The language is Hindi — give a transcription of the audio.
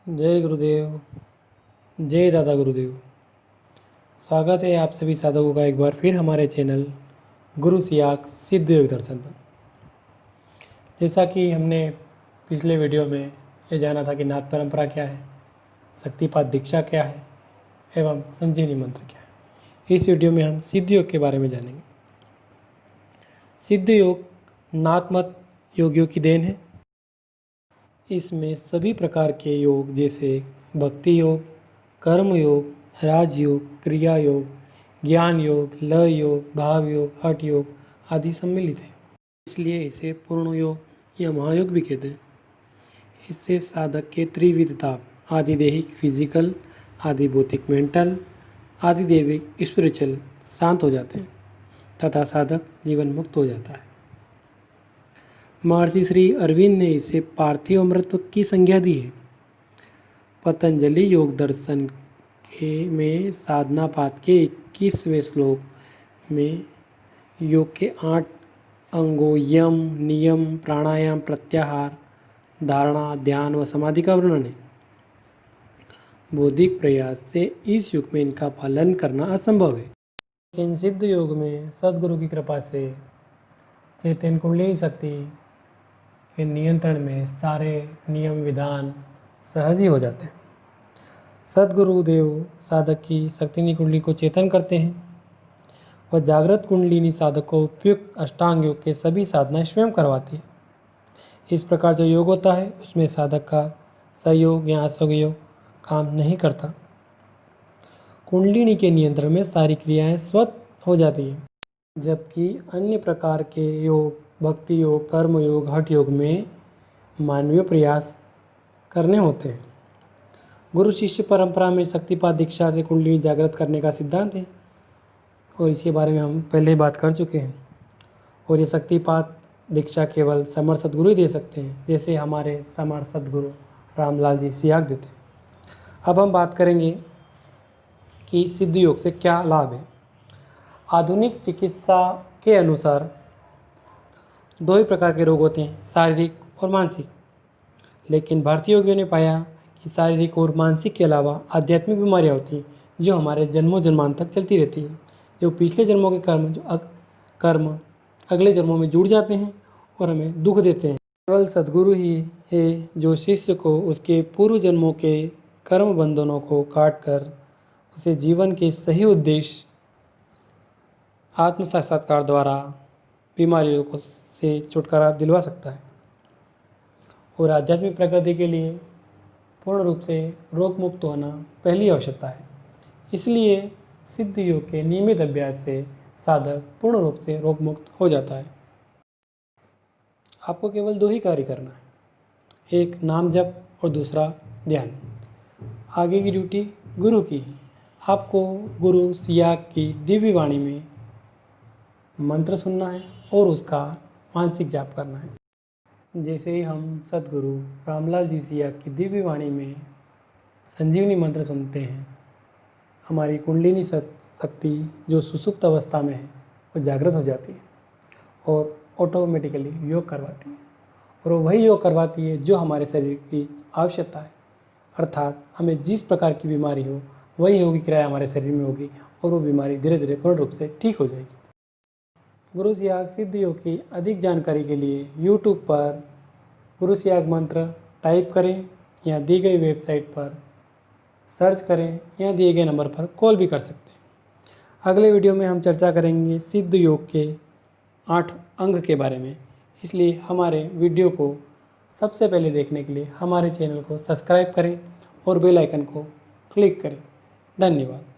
जय गुरुदेव, जय दादा गुरुदेव। स्वागत है आप सभी साधकों का एक बार फिर हमारे चैनल गुरु सियाक सिद्ध योग दर्शन पर। जैसा कि हमने पिछले वीडियो में ये जाना था कि नाथ परंपरा क्या है, शक्तिपात दीक्षा क्या है एवं संजीवनी मंत्र क्या है। इस वीडियो में हम सिद्ध योग के बारे में जानेंगे। सिद्ध योग नाथमत योगियों की देन है। इसमें सभी प्रकार के योग जैसे भक्ति योग, कर्म योग, राजयोग, क्रिया योग, ज्ञान योग, लय योग, भाव योग, हठ योग आदि सम्मिलित है। इसलिए इसे पूर्ण योग या महायोग भी कहते हैं। इससे साधक के त्रिविधता आदिदेहिक फिजिकल, आदि भौतिक मेंटल, आदिदेविक स्पिरिचुअल शांत हो जाते हैं तथा साधक जीवन मुक्त हो जाता है। महर्षि श्री अरविंद ने इसे पार्थिव अमृत की संज्ञा दी है। पतंजलि योग दर्शन में साधना पाठ के 21वें श्लोक में योग के 8 अंगों यम, नियम, प्राणायाम, प्रत्याहार, धारणा, ध्यान व समाधि का वर्णन है। बौद्धिक प्रयास से इस युग में इनका पालन करना असंभव है, लेकिन सिद्ध योग में सद्गुरु की कृपा से चैतन्य कुंडलिनी शक्ति के नियंत्रण में सारे नियम विधान सहज ही हो जाते हैं। सद्गुरुदेव साधक की शक्तिनी कुंडली को चेतन करते हैं व जागृत कुंडलिनी साधक को उपयुक्त अष्टांग योग के सभी साधनाएं स्वयं करवाती है। इस प्रकार जो योग होता है उसमें साधक का सहयोग या असहयोग काम नहीं करता। कुंडलिनी के नियंत्रण में सारी क्रियाएं स्वतः हो जाती हैं, जबकि अन्य प्रकार के योग भक्ति योग, कर्म योग, हठ योग में मानवीय प्रयास करने होते हैं। गुरु शिष्य परंपरा में शक्तिपात दीक्षा से कुंडलिनी जागृत करने का सिद्धांत है और इसके बारे में हम पहले ही बात कर चुके हैं। और ये शक्तिपात दीक्षा केवल समर्थ सद्गुरु ही दे सकते हैं, जैसे हमारे समर्थ सद्गुरु रामलाल जी सियाक देते हैं। अब हम बात करेंगे कि सिद्ध योग से क्या लाभ है। आधुनिक चिकित्सा के अनुसार 2 ही प्रकार के रोग होते हैं, शारीरिक और मानसिक। लेकिन भारतीय योगियों ने पाया कि शारीरिक और मानसिक के अलावा आध्यात्मिक बीमारियां होती हैं जो हमारे जन्मों जन्मांत तक चलती रहती हैं। जो पिछले जन्मों के कर्म अगले जन्मों में जुड़ जाते हैं और हमें दुख देते हैं। केवल सद्गुरु ही है जो शिष्य को उसके पूर्व जन्मों के कर्म बंधनों को काट कर उसे जीवन के सही उद्देश्य आत्म साक्षात्कार द्वारा बीमारियों को से छुटकारा दिलवा सकता है। और आध्यात्मिक प्रगति के लिए पूर्ण रूप से रोग मुक्त होना पहली आवश्यकता है। इसलिए सिद्ध योग के नियमित अभ्यास से साधक पूर्ण रूप से रोग मुक्त हो जाता है। आपको केवल 2 ही कार्य करना है, एक नाम जप और दूसरा ध्यान। आगे की ड्यूटी गुरु की है। आपको गुरु सियाक की दिव्य वाणी में मंत्र सुनना है और उसका मानसिक जाप करना है। जैसे ही हम सद्गुरु रामलाल जी सियाक की दिव्य वाणी में संजीवनी मंत्र सुनते हैं, हमारी कुंडलिनी शक्ति जो सुसुप्त अवस्था में है वो जागृत हो जाती है और ऑटोमेटिकली योग करवाती है। और वो वही योग करवाती है जो हमारे शरीर की आवश्यकता है, अर्थात हमें जिस प्रकार की बीमारी हो वही योग की क्रिया हमारे शरीर में होगी और वो बीमारी धीरे धीरे पूर्ण रूप से ठीक हो जाएगी। गुरु सियाक सिद्ध योग की अधिक जानकारी के लिए YouTube पर गुरु सियाक मंत्र टाइप करें या दी गई वेबसाइट पर सर्च करें या दिए गए नंबर पर कॉल भी कर सकते हैं। अगले वीडियो में हम चर्चा करेंगे सिद्ध योग के 8 अंग के बारे में। इसलिए हमारे वीडियो को सबसे पहले देखने के लिए हमारे चैनल को सब्सक्राइब करें और बेल आइकन को क्लिक करें। धन्यवाद।